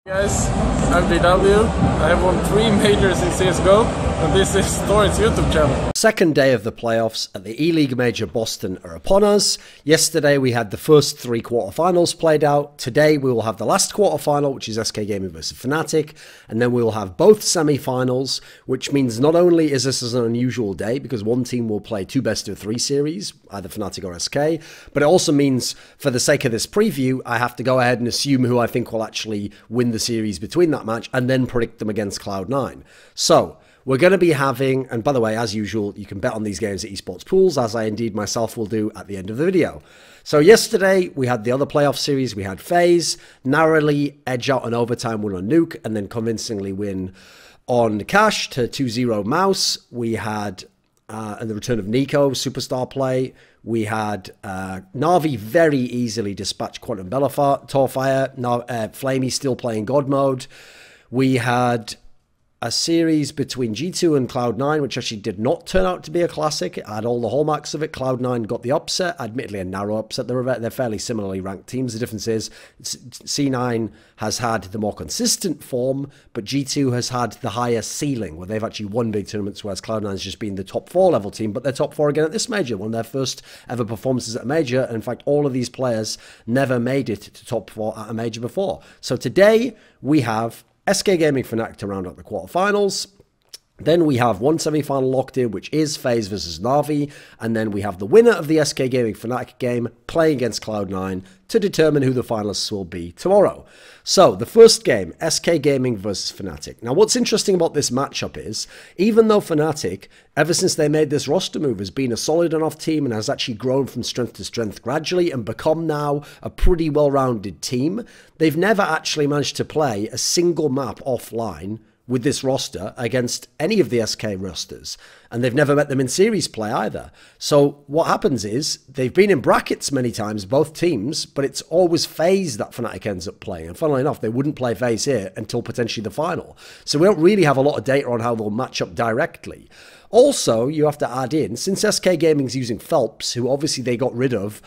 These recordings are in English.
Guys, I'm DW. I have won 3 majors in CSGO, and this is Thorin's YouTube channel. Second day of the playoffs at the E-League Major Boston are upon us. Yesterday we had the first 3 quarterfinals played out. Today we will have the last quarterfinal, which is SK Gaming versus FNATIC, and then we will have both semi-finals, which means not only is this an unusual day because one team will play 2 best-of-3 series, either FNATIC or SK, but it also means, for the sake of this preview, I have to go ahead and assume who I think will actually win the series between that match and then predict them against Cloud9. So we're going to be having, and by the way, as usual, you can bet on these games at esports pools, as I indeed myself will do at the end of the video. So yesterday we had the other playoff series. We had FaZe narrowly edge out an overtime win on Nuke and then convincingly win on Cash to 2-0 Mouse. We had and the return of Nico, superstar play. We had Navi very easily dispatch Quantum Torfire. Flamey still playing God mode. We had a series between G2 and Cloud9, which actually did not turn out to be a classic. It had all the hallmarks of it. Cloud9 got the upset, admittedly a narrow upset. They're fairly similarly ranked teams. The difference is C9 has had the more consistent form, but G2 has had the higher ceiling, where they've actually won big tournaments, whereas Cloud9 has just been the top 4 level team, but they're top 4 again at this major, one of their first ever performances at a major. And in fact, all of these players never made it to top 4 at a major before. So today we have SK Gaming FNATIC to round out the quarterfinals. Then we have one semi-final locked in, which is FaZe versus Navi. And then we have the winner of the SK Gaming FNATIC game playing against Cloud9 to determine who the finalists will be tomorrow. So the first game, SK Gaming versus FNATIC. Now what's interesting about this matchup is, even though FNATIC, ever since they made this roster move, has been a solid enough team and has actually grown from strength to strength gradually and become now a pretty well-rounded team, they've never actually managed to play a single map offline with this roster against any of the SK rosters, and they've never met them in series play either. So what happens is they've been in brackets many times, both teams, but it's always FaZe that FNATIC ends up playing. And funnily enough, they wouldn't play FaZe here until potentially the final. So we don't really have a lot of data on how they'll match up directly. Also, you have to add in, since SK Gaming's using Phelps, who obviously they got rid of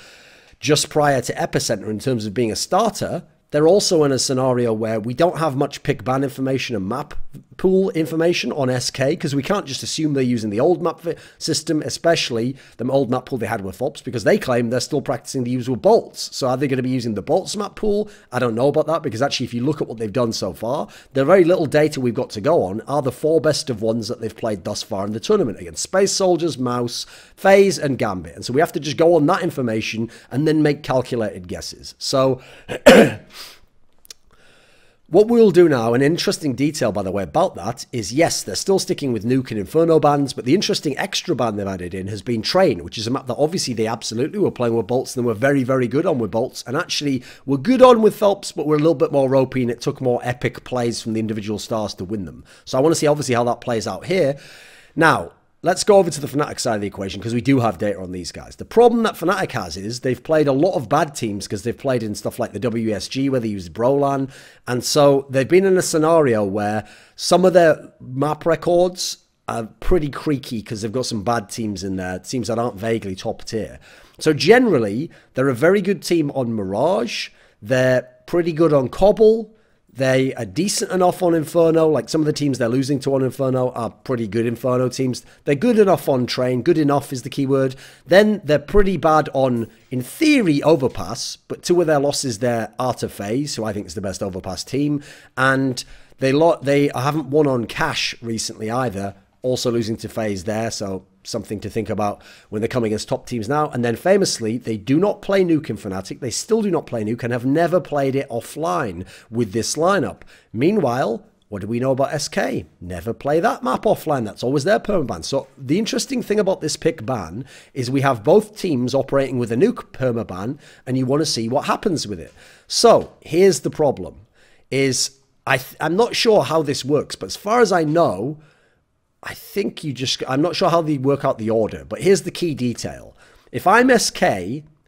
just prior to Epicenter in terms of being a starter, they're also in a scenario where we don't have much pick ban information and map pool information on SK, because we can't just assume they're using the old map system, especially the old map pool they had with Phelps, because they claim they're still practicing the use with bolts. So are they going to be using the bolts map pool? I don't know about that, because actually if you look at what they've done so far, the very little data we've got to go on are the 4 best of ones that they've played thus far in the tournament against Space Soldiers, Mouse, FaZe and Gambit. And so we have to just go on that information and then make calculated guesses. So what we'll do now, an interesting detail, by the way, about that is, yes, they're still sticking with Nuke and Inferno bans, but the interesting extra ban they've added in has been Train, which is a map that obviously they absolutely were playing with bolts, and they were very, very good on with bolts, and actually were good on with Phelps, but were a little bit more ropey, and it took more epic plays from the individual stars to win them. So I want to see, obviously, how that plays out here. Now, let's go over to the FNATIC side of the equation, because we do have data on these guys. The problem that FNATIC has is they've played a lot of bad teams, because they've played in stuff like the WSG, where they used Brolan, and so they've been in a scenario where some of their map records are pretty creaky, because they've got some bad teams in there, teams that aren't vaguely top tier. So generally, they're a very good team on Mirage, they're pretty good on Cobble, they are decent enough on Inferno. Like some of the teams they're losing to on Inferno are pretty good Inferno teams. They're good enough on Train. Good enough is the key word. Then they're pretty bad on, in theory, Overpass. But 2 of their losses there are to FaZe, who I think is the best Overpass team. And they haven't won on Cash recently either. Also losing to FaZe there, so something to think about when they're coming against top teams now. And then famously, they do not play Nuke in FNATIC. They still do not play Nuke and have never played it offline with this lineup. Meanwhile, what do we know about SK? Never play that map offline. That's always their permaban. So the interesting thing about this pick ban is we have both teams operating with a Nuke permaban, and you want to see what happens with it. So here's the problem, is I'm not sure how this works, but as far as I know, I'm not sure how they work out the order, but here's the key detail. If I'm SK,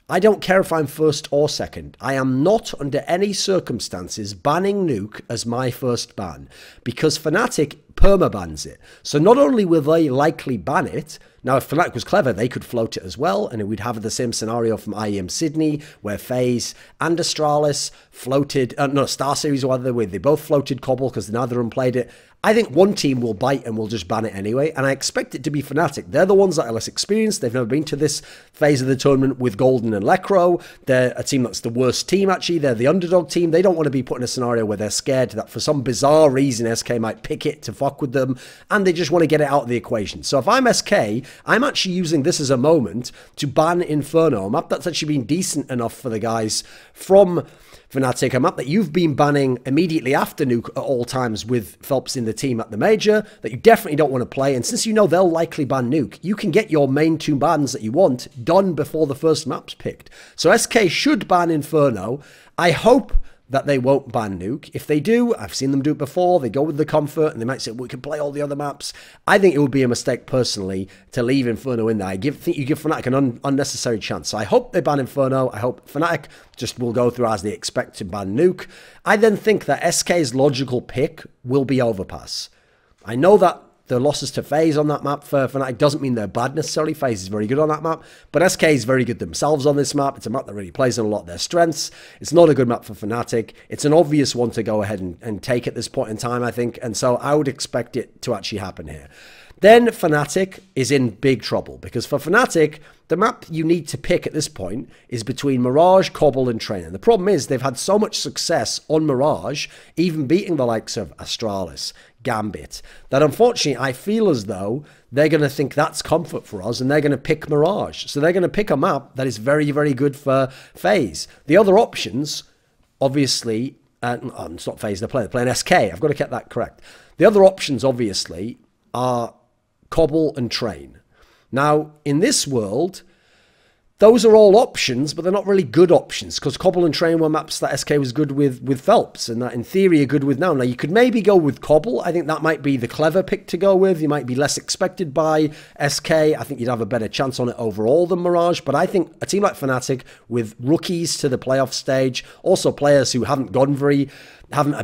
I don't care if I'm first or second. I am not under any circumstances banning Nuke as my first ban, because FNATIC perma-bans it. So not only will they likely ban it, now if FNATIC was clever, they could float it as well, and we'd have the same scenario from IEM Sydney, where FaZe and Astralis floated, Star Series rather, where they both floated Cobble because neither of them played it. I think one team will bite and will just ban it anyway, and I expect it to be FNATIC. They're the ones that are less experienced. They've never been to this phase of the tournament with Golden and Lekro. They're a team that's the worst team, actually. They're the underdog team. They don't want to be put in a scenario where they're scared that for some bizarre reason SK might pick it to fuck with them, and they just want to get it out of the equation. So if I'm SK, I'm actually using this as a moment to ban Inferno, a map that's actually been decent enough for the guys from FNATIC, a map that you've been banning immediately after Nuke at all times with Phelps in the team at the Major, that you definitely don't want to play. And since you know they'll likely ban Nuke, you can get your main 2 bans that you want done before the first map's picked. So SK should ban Inferno. I hope that they won't ban Nuke. If they do, I've seen them do it before, they go with the comfort and they might say, we can play all the other maps. I think it would be a mistake personally to leave Inferno in there. I think you give FNATIC an unnecessary chance. So I hope they ban Inferno. I hope FNATIC just will go through as they expect to ban Nuke. I then think that SK's logical pick will be Overpass. I know that the losses to FaZe on that map for FNATIC doesn't mean they're bad necessarily. FaZe is very good on that map, but SK is very good themselves on this map. It's a map that really plays on a lot of their strengths. It's not a good map for FNATIC. It's an obvious one to go ahead and take at this point in time, I think, and so I would expect it to actually happen here. Then FNATIC is in big trouble, because for FNATIC, the map you need to pick at this point is between Mirage, Cobble, and Train. And the problem is they've had so much success on Mirage, even beating the likes of Astralis, Gambit, that unfortunately I feel as though they're going to think that's comfort for us and they're going to pick Mirage. So they're going to pick a map that is very, very good for FaZe. The other options, obviously, it's not FaZe, they're playing SK. I've got to get that correct. The other options, obviously, are Cobble and Train. Now, in this world, those are all options, but they're not really good options, because Cobble and Train were maps that SK was good with Phelps, and that in theory are good with now. Now, you could maybe go with Cobble. I think that might be the clever pick to go with. You might be less expected by SK. I think you'd have a better chance on it overall than Mirage, but I think a team like FNATIC with rookies to the playoff stage, also players who haven't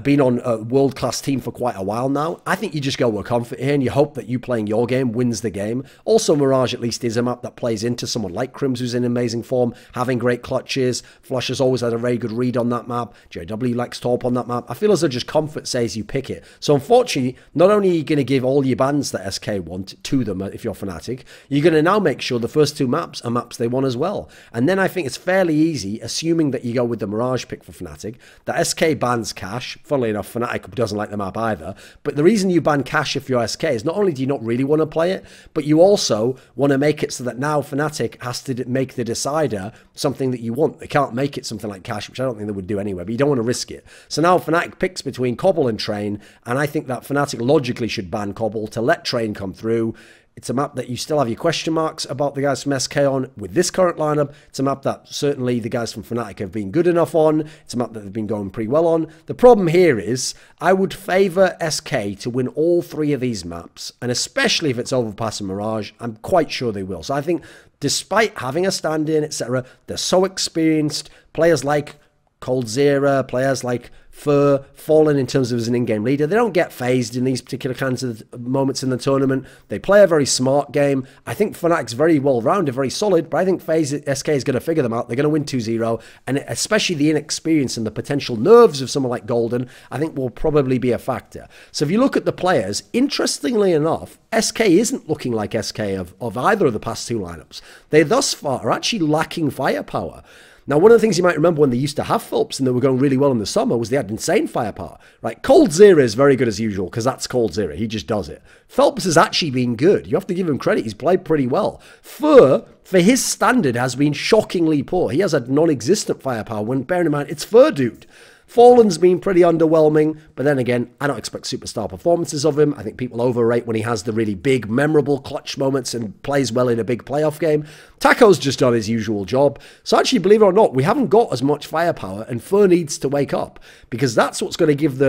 been on a world-class team for quite a while now, I think you just go with comfort here and you hope that you playing your game wins the game. Also, Mirage at least is a map that plays into someone like Crims, who's in amazing form, having great clutches. Flush has always had a very good read on that map. JW likes Torp on that map. I feel as though just comfort says you pick it. So unfortunately, not only are you going to give all your bans that SK want to them if you're FNATIC, you're going to now make sure the first 2 maps are maps they want as well. And then I think it's fairly easy, assuming that you go with the Mirage pick for FNATIC, that SK bans Cash. Funnily enough, FNATIC doesn't like the map either. But the reason you ban Cash if you're SK is not only do you not really want to play it, but you also want to make it so that now FNATIC has to make the decider something that you want. They can't make it something like Cash, which I don't think they would do anyway, but you don't want to risk it. So now FNATIC picks between Cobble and Train, and I think that FNATIC logically should ban Cobble to let Train come through. It's a map that you still have your question marks about the guys from SK on with this current lineup. It's a map that certainly the guys from FNATIC have been good enough on. It's a map that they've been going pretty well on. The problem here is I would favour SK to win all 3 of these maps, and especially if it's Overpass and Mirage, I'm quite sure they will. So I think despite having a stand-in, etc., they're so experienced. Players like Coldzera, players like Fur, Fallen in terms of as an in-game leader. They don't get phased in these particular kinds of moments in the tournament. They play a very smart game. I think FNATIC's very well-rounded, very solid, but I think FaZe SK is going to figure them out. They're going to win 2-0, and especially the inexperience and the potential nerves of someone like Golden, I think will probably be a factor. So if you look at the players, interestingly enough, SK isn't looking like SK of either of the past 2 lineups. They thus far are actually lacking firepower. Now, one of the things you might remember when they used to have Phelps and they were going really well in the summer was they had insane firepower, right? Coldzera is very good as usual because that's Coldzera. He just does it. Phelps has actually been good. You have to give him credit. He's played pretty well. Fur, for his standard, has been shockingly poor. He has had non-existent firepower when, bearing in mind, it's Fur dude. Fallen's been pretty underwhelming, but then again, I don't expect superstar performances of him. I think people overrate when he has the really big, memorable clutch moments and plays well in a big playoff game. Taco's just done his usual job. So actually, believe it or not, we haven't got as much firepower, and Fur needs to wake up, because that's what's going to give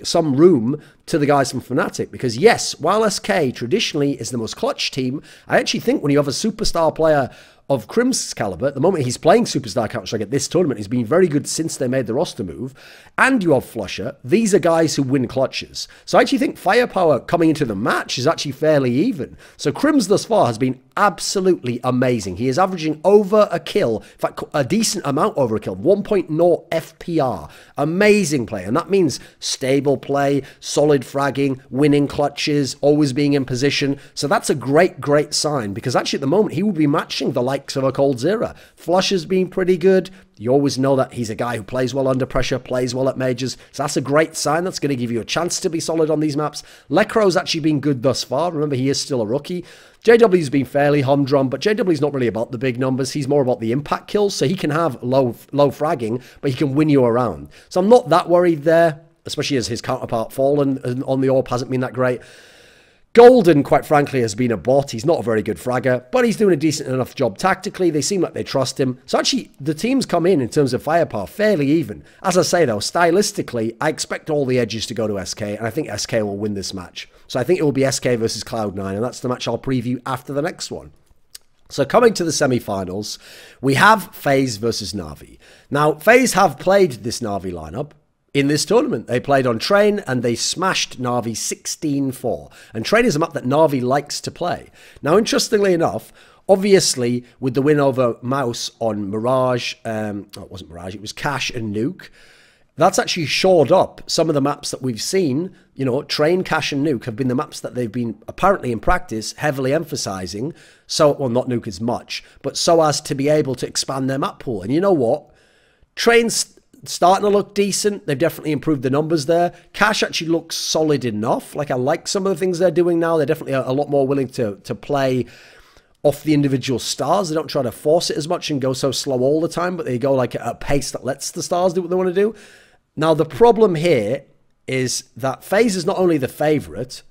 some room to the guys from FNATIC, because yes, while SK traditionally is the most clutch team, I actually think when you have a superstar player of Crim's caliber, at the moment he's playing Superstar Counter-Strike at this tournament, he's been very good since they made the roster move, and you have Flusher, these are guys who win clutches. So I actually think firepower coming into the match is actually fairly even. So Crim's thus far has been absolutely amazing. He is averaging over a kill, in fact a decent amount over a kill, 1.0 FPR. Amazing play, and that means stable play, solid fragging, winning clutches, always being in position. So that's a great sign, because actually at the moment he would be matching the likes of a coldzera. Flush has been pretty good. You always know that he's a guy who plays well under pressure, plays well at majors. So that's a great sign. That's going to give you a chance to be solid on these maps. Lekro's actually been good thus far. Remember, he is still a rookie. JW's been fairly humdrum, but JW's not really about the big numbers. He's more about the impact kills. So he can have low fragging, but he can win you around. So I'm not that worried there, especially as his counterpart Fallen on the AWP hasn't been that great. Golden, quite frankly, has been a bot. He's not a very good fragger, but he's doing a decent enough job tactically. They seem like they trust him. So actually, the teams come in terms of firepower fairly even. As I say, though, stylistically, I expect all the edges to go to SK, and I think SK will win this match. So I think it will be SK versus Cloud9, and that's the match I'll preview after the next one. So coming to the semi-finals, we have FaZe versus Navi. Now, FaZe have played this Navi lineup in this tournament. They played on Train and they smashed Navi 16-4. And Train is a map that Navi likes to play. Now, interestingly enough, obviously, with the win over Mouse on Mirage, it wasn't Mirage, it was Cash and Nuke, that's actually shored up some of the maps that we've seen. You know, Train, Cash and Nuke have been the maps that they've been apparently in practice heavily emphasizing. So, well, not Nuke as much, but so as to be able to expand their map pool. And you know what? Train's starting to look decent. They've definitely improved the numbers there. Cash actually looks solid enough. Like, I like some of the things they're doing now. They're definitely a lot more willing to play off the individual stars. They don't try to force it as much and go so slow all the time, but they go like at a pace that lets the stars do what they want to do. Now, the problem here is that FaZe is not only the favorite,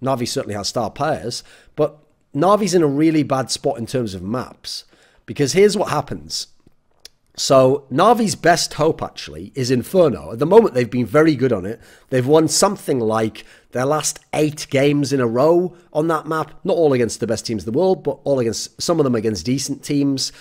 Navi certainly has star players, but Navi's in a really bad spot in terms of maps. Because here's what happens. So Navi's best hope actually is Inferno. At the moment, they've been very good on it. They've won something like their last 8 games in a row on that map. Not all against the best teams in the world, but all against, some of them against decent teams.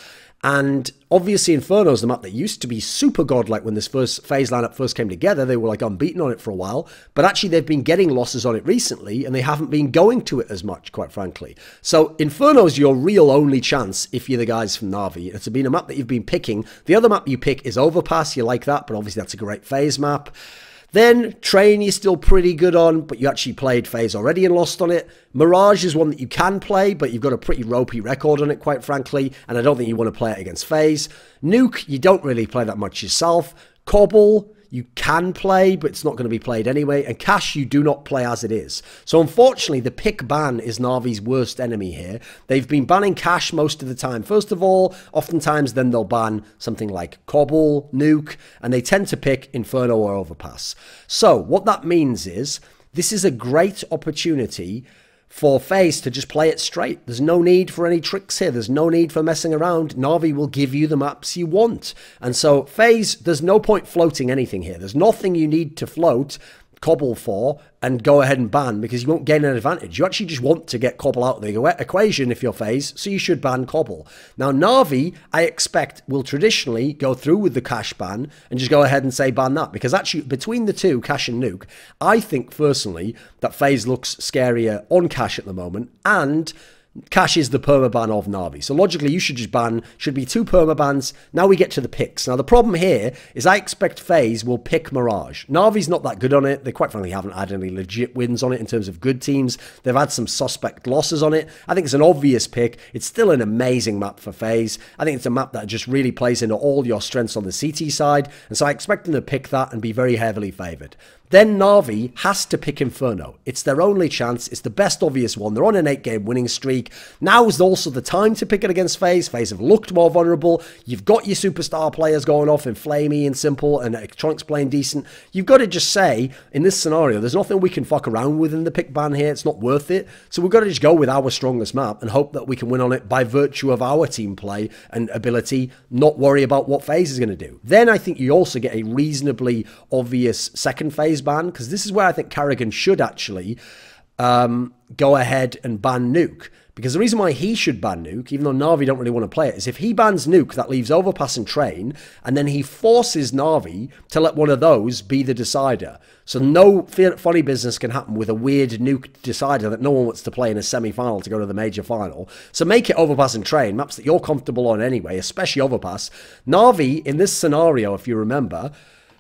And obviously Inferno is the map that used to be super godlike when this first FaZe lineup first came together. They were like unbeaten on it for a while, but actually they've been getting losses on it recently and they haven't been going to it as much, quite frankly. So Inferno is your real only chance if you're the guys from Navi. It's been a map that you've been picking. The other map you pick is Overpass. You like that, but obviously that's a great FaZe map. Then Train you're still pretty good on, but you actually played FaZe already and lost on it. Mirage is one that you can play, but you've got a pretty ropey record on it, quite frankly, and I don't think you want to play it against FaZe. Nuke, you don't really play that much yourself. Cobble, you can play, but it's not going to be played anyway. And Cash, you do not play as it is. So unfortunately, the pick ban is Navi's worst enemy here. They've been banning Cash most of the time. First of all, oftentimes then they'll ban something like Cobble, Nuke, and they tend to pick Inferno or Overpass. So what that means is this is a great opportunity for FaZe to just play it straight. There's no need for any tricks here. There's no need for messing around. Navi will give you the maps you want. And so FaZe, there's no point floating anything here. There's nothing you need to float Cobble for and go ahead and ban, because you won't gain an advantage. You actually just want to get Cobble out of the equation if you're FaZe, so you should ban Cobble. Now Navi, I expect, will traditionally go through with the Cash ban and just go ahead and say ban that, because actually between the two, Cash and Nuke, I think personally that FaZe looks scarier on Cash at the moment, and Cash is the permaban of Navi. So logically, you should just ban, should be 2 permabans. Now we get to the picks. Now the problem here is I expect FaZe will pick Mirage. Navi's not that good on it. They quite frankly haven't had any legit wins on it in terms of good teams. They've had some suspect losses on it. I think it's an obvious pick. It's still an amazing map for FaZe. I think it's a map that just really plays into all your strengths on the CT side. And so I expect them to pick that and be very heavily favoured. Then Navi has to pick Inferno. It's their only chance. It's the best obvious one. They're on an 8-game winning streak. Now is also the time to pick it against FaZe. FaZe have looked more vulnerable. You've got your superstar players going off in Flamey and Simple, and Electronic's playing decent. You've got to just say, in this scenario, there's nothing we can fuck around with in the pick ban here. It's not worth it. So we've got to just go with our strongest map and hope that we can win on it by virtue of our team play and ability, not worry about what FaZe is going to do. Then I think you also get a reasonably obvious second phase FaZe ban, because this is where I think Karrigan should actually go ahead and ban Nuke. Because the reason why he should ban Nuke, even though Navi don't really want to play it, is if he bans Nuke, that leaves Overpass and Train, and then he forces Navi to let one of those be the decider. So no funny business can happen with a weird Nuke decider that no one wants to play in a semi-final to go to the major final. So make it Overpass and Train, maps that you're comfortable on anyway, especially Overpass. Navi, in this scenario, if you remember,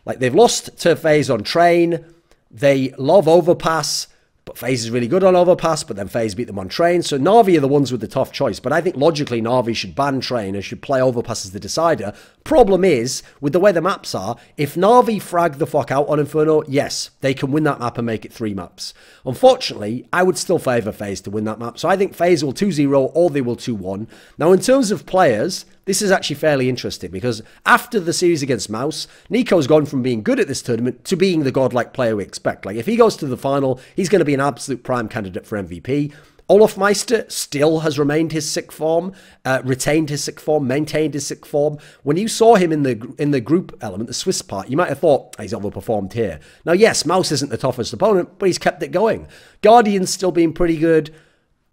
like they've lost to FaZe on Train, they love Overpass, but FaZe is really good on Overpass, but then FaZe beat them on Train. So Navi are the ones with the tough choice. But I think logically Navi should ban Train and should play Overpass as the decider. Problem is, with the way the maps are, if Navi frag the fuck out on Inferno, yes, they can win that map and make it 3 maps. Unfortunately, I would still favour FaZe to win that map. So I think FaZe will 2-0 or they will 2-1. Now, in terms of players, this is actually fairly interesting because after the series against Mouse, Nico's gone from being good at this tournament to being the godlike player we expect. Like, if he goes to the final, he's going to be an absolute prime candidate for MVP. Olaf Meister still has remained his sick form, retained his sick form, maintained his sick form. When you saw him in the group element, the Swiss part, you might have thought, he's overperformed here. Now, yes, Mouse isn't the toughest opponent, but he's kept it going. Guardian's still being pretty good.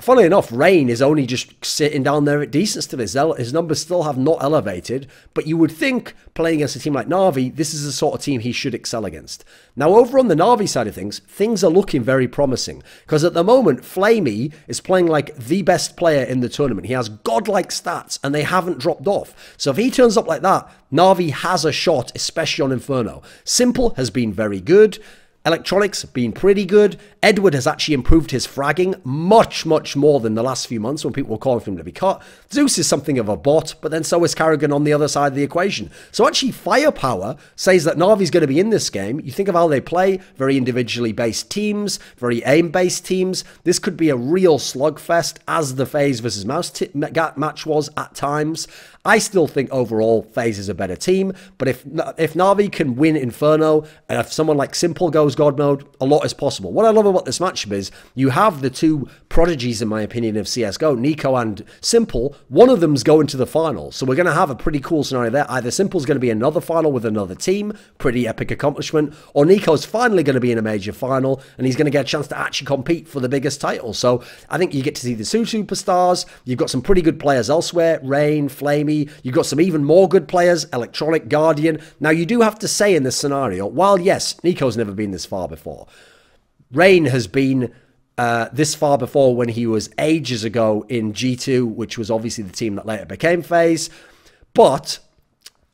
Funnily enough, Rain is only just sitting down there at decent still. His numbers still have not elevated, but you would think, playing against a team like Navi, this is the sort of team he should excel against. Now, over on the Navi side of things are looking very promising, because at the moment, Flamey is playing like the best player in the tournament. He has godlike stats, and they haven't dropped off. So if he turns up like that, Navi has a shot, especially on Inferno. Simple has been very good. Electronics have been pretty good. Edward has actually improved his fragging much, much more than the last few months when people were calling for him to be cut. Zeus is something of a bot, but then so is Karrigan on the other side of the equation. So actually, firepower says that Navi's going to be in this game. You think of how they play, very individually based teams, very aim-based teams. This could be a real slugfest, as the FaZe versus Mouse match was at times. I still think overall FaZe is a better team, but if Navi can win Inferno, and if someone like Simple goes God mode, a lot is possible. What I love about this matchup is you have the two prodigies, in my opinion, of CSGO, Nico and Simple. One of them's going to the final, so we're going to have a pretty cool scenario there. Either Simple's going to be another final with another team, pretty epic accomplishment, or Nico's finally going to be in a major final, and he's going to get a chance to actually compete for the biggest title. So I think you get to see the two superstars. You've got some pretty good players elsewhere, Rain, Flamey. You've got some even more good players, Electronic, Guardian. Now, you do have to say in this scenario, while yes, Nico's never been this far before, Rain has been this far before when he was ages ago in G2, which was obviously the team that later became FaZe. But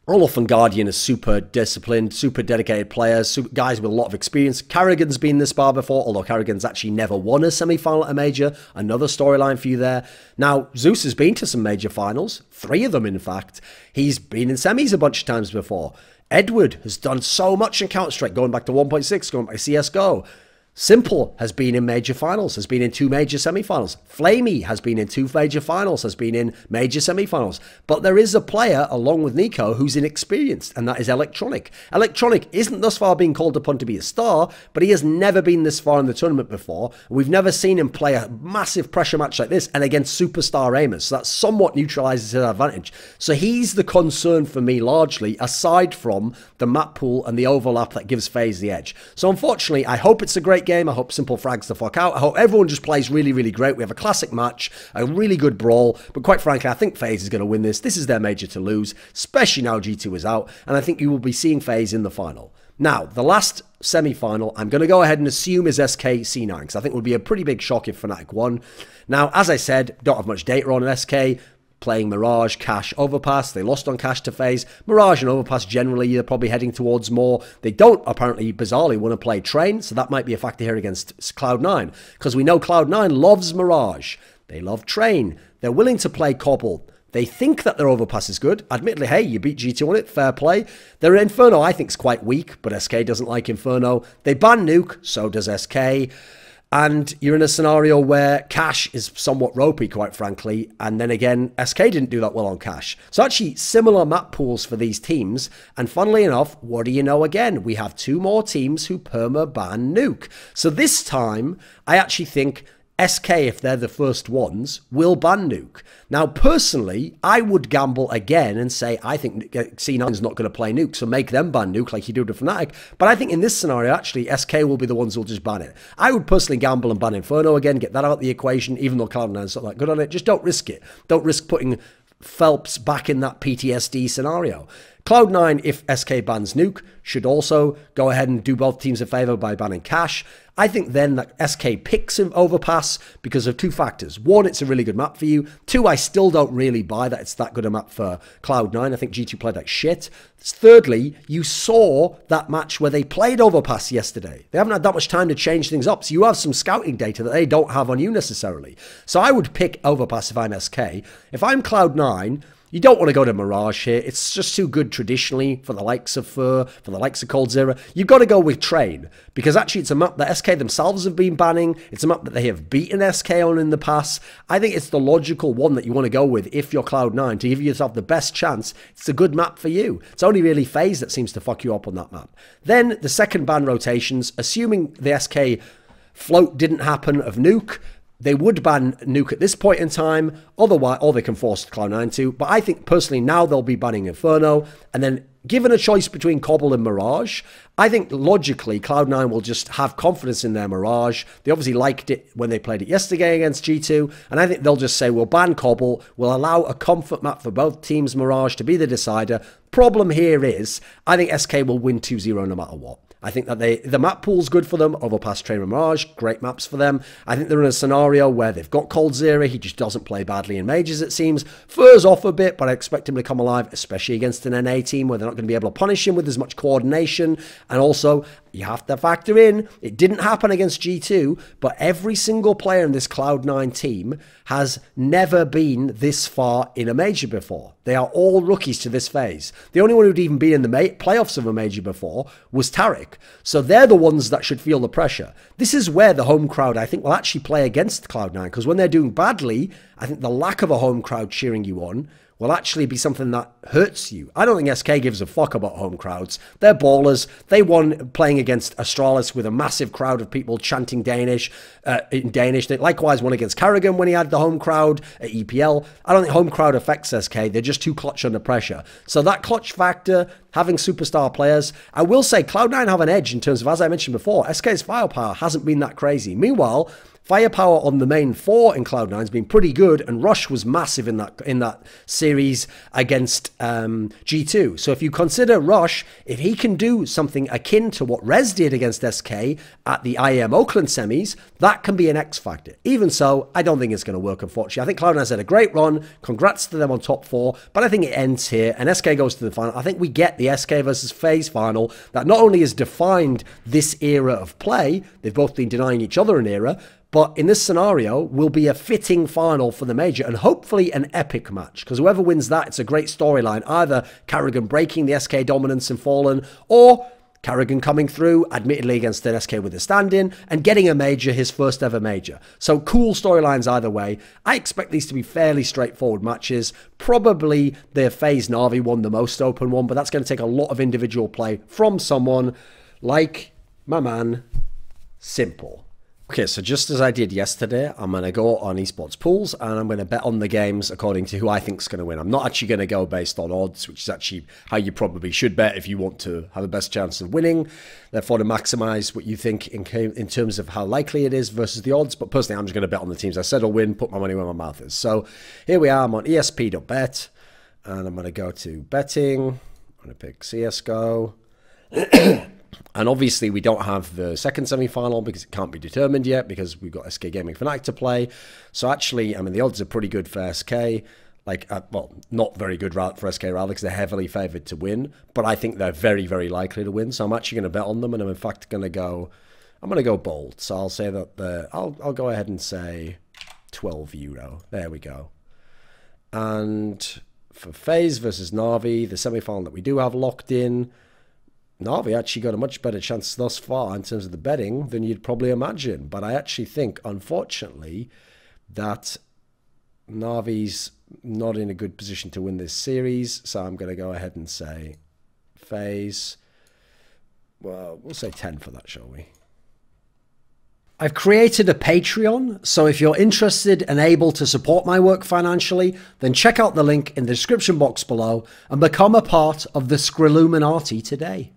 Olaf and Guardian are super disciplined, super dedicated players, guys with a lot of experience. Karrigan's been this far before, although Karrigan's actually never won a semi-final at a major. Another storyline for you there. Now, Zeus has been to some major finals, 3 of them in fact. He's been in semis a bunch of times before. Edward has done so much in Counter-Strike, going back to 1.6, going back to CSGO. Simple has been in major finals, has been in 2 major semi-finals. Flamey has been in 2 major finals, has been in major semi-finals. But there is a player, along with Nico, who's inexperienced, and that is Electronic. Electronic isn't thus far being called upon to be a star, but he has never been this far in the tournament before. We've never seen him play a massive pressure match like this, and against superstar aimers. So that somewhat neutralizes his advantage. So he's the concern for me largely, aside from the map pool and the overlap that gives FaZe the edge. So unfortunately, I hope it's a great game. I hope Simple frags the fuck out. I hope everyone just plays really, really great. We have a classic match, a really good brawl, but quite frankly, I think FaZe is going to win this. This is their major to lose, especially now G2 is out, and I think you will be seeing FaZe in the final. Now, the last semi-final, I'm going to go ahead and assume is SK-C9, because I think it would be a pretty big shock if FNATIC won. Now, as I said, don't have much data on SK. Playing Mirage, Cash, Overpass. They lost on Cash to FaZe. Mirage and Overpass generally they're probably heading towards more. They don't apparently, bizarrely, want to play Train, so that might be a factor here against Cloud9, because we know Cloud9 loves Mirage. They love Train. They're willing to play Cobble. They think that their Overpass is good. Admittedly, hey, you beat G2 on it, fair play. Their Inferno, I think, is quite weak, but SK doesn't like Inferno. They ban Nuke, so does SK. And you're in a scenario where Cash is somewhat ropey, quite frankly. And then again, SK didn't do that well on Cash. So actually, similar map pools for these teams. And funnily enough, what do you know again? We have 2 more teams who perma-ban Nuke. So this time, I actually think SK, if they're the first ones, will ban Nuke. Now, personally, I would gamble again and say I think C9 is not going to play Nuke, so make them ban Nuke like you do to FNATIC. But I think in this scenario, actually, SK will be the ones who will just ban it. I would personally gamble and ban Inferno again, get that out of the equation, even though Cloud9's not that good on it. Just don't risk it. Don't risk putting Phelps back in that PTSD scenario. Cloud9, if SK bans Nuke, should also go ahead and do both teams a favor by banning Cash. I think then that SK picks him Overpass because of two factors. One, it's a really good map for you. Two, I still don't really buy that it's that good a map for Cloud9. I think G2 played like shit. Thirdly, you saw that match where they played Overpass yesterday. They haven't had that much time to change things up, so you have some scouting data that they don't have on you necessarily. So I would pick Overpass if I'm SK. If I'm Cloud9, you don't want to go to Mirage here. It's just too good traditionally for the likes of Fur, for the likes of coldzera. You've got to go with Train, because actually it's a map that SK themselves have been banning. It's a map that they have beaten SK on in the past. I think it's the logical one that you want to go with if you're Cloud9 to give yourself the best chance. It's a good map for you. It's only really FaZe that seems to fuck you up on that map. Then the second ban rotations, assuming the SK float didn't happen of Nuke, they would ban Nuke at this point in time, otherwise, or they can force Cloud9 to. But I think personally now they'll be banning Inferno. And then given a choice between Cobble and Mirage, I think logically Cloud9 will just have confidence in their Mirage. They obviously liked it when they played it yesterday against G2. And I think they'll just say, we'll ban Cobble. We'll allow a comfort map for both teams' Mirage to be the decider. Problem here is, I think SK will win 2-0 no matter what. I think that the map pool's good for them. Overpass, Train, and Mirage, great maps for them. I think they're in a scenario where they've got coldzera. He just doesn't play badly in Majors, it seems. Fur's off a bit, but I expect him to come alive, especially against an NA team where they're not going to be able to punish him with as much coordination. And also, you have to factor in, it didn't happen against G2, but every single player in this Cloud9 team has never been this far in a major before. They are all rookies to this phase. The only one who'd even been in the playoffs of a major before was Tariq. So they're the ones that should feel the pressure. This is where the home crowd, I think, will actually play against Cloud9, because when they're doing badly, I think the lack of a home crowd cheering you on will actually be something that hurts you. I don't think SK gives a fuck about home crowds. They're ballers. They won playing against Astralis with a massive crowd of people chanting Danish in Danish. They likewise won against Karrigan when he had the home crowd at EPL. I don't think home crowd affects SK. They're just too clutch under pressure. So that clutch factor, having superstar players, I will say Cloud9 have an edge in terms of, as I mentioned before, SK's firepower hasn't been that crazy. Meanwhile, firepower on the main four in Cloud9 has been pretty good, and Rush was massive in that series against G2. So if you consider Rush, if he can do something akin to what Rez did against SK at the IEM Oakland semis, that can be an X factor. Even so, I don't think it's going to work, unfortunately. I think Cloud9's had a great run. Congrats to them on top 4, but I think it ends here, and SK goes to the final. I think we get the SK versus FaZe final that not only has defined this era of play, they've both been denying each other an era, but in this scenario, will be a fitting final for the major and hopefully an epic match. Because whoever wins that, it's a great storyline. Either Karrigan breaking the SK dominance and Fallen, or Karrigan coming through, admittedly against an SK with a stand-in, and getting a major, his first ever major. So cool storylines either way. I expect these to be fairly straightforward matches. Probably the FaZe Navi won the most open one, but that's going to take a lot of individual play from someone like my man, Simple. Okay, so just as I did yesterday, I'm going to go on esports pools and I'm going to bet on the games according to who I think is going to win. I'm not actually going to go based on odds, which is actually how you probably should bet if you want to have the best chance of winning. Therefore, to maximize what you think in terms of how likely it is versus the odds. But personally, I'm just going to bet on the teams I said will win, put my money where my mouth is. So here we are. I'm on esp.bet and I'm going to go to betting. I'm going to pick CSGO. And obviously, we don't have the second semi-final because it can't be determined yet because we've got SK Gaming FNATIC to play. So actually, I mean, the odds are pretty good for SK. Like, well, not very good for SK rather because they're heavily favoured to win. But I think they're very, very likely to win. So I'm actually going to bet on them. And I'm in fact going to go, I'm going to go bold. So I'll say that I'll go ahead and say €12. There we go. And for FaZe versus Navi, the semi-final that we do have locked in, Navi actually got a much better chance thus far in terms of the betting than you'd probably imagine. But I actually think, unfortunately, that Navi's not in a good position to win this series. So I'm going to go ahead and say FaZe. Well, we'll say 10 for that, shall we? I've created a Patreon, so if you're interested and able to support my work financially, then check out the link in the description box below and become a part of the Skrilluminati today.